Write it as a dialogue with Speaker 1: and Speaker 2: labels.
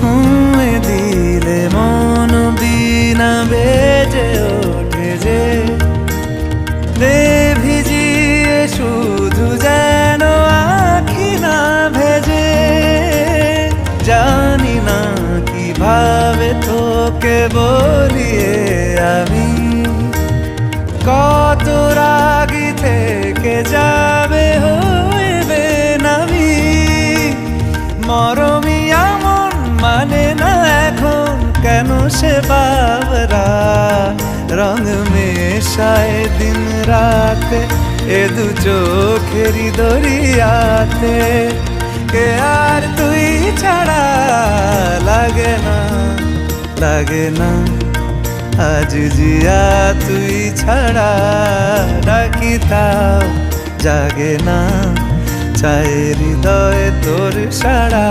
Speaker 1: ছুঁয়ে দিলে মন বিনা বেজে ওঠে যে দে ভিজিয়ে শুধু যেন আখি না ভেজে। জানি না কিভাবে তোকে বলিয়ে আমি কত রাগি থেকে যাবে হইবে নামি। মরমি এমন মানে না এখন কেন সে বাবরা রং মেশায় দিন রাতে এ দু চোখেরি দরিয়াতে। কে আর তুই ছাড়া লাগে না লাগে না আজ জিয়া তুই ছাড়া ডাকি তাও জাগে না চায় হৃদয় তোর সাড়া।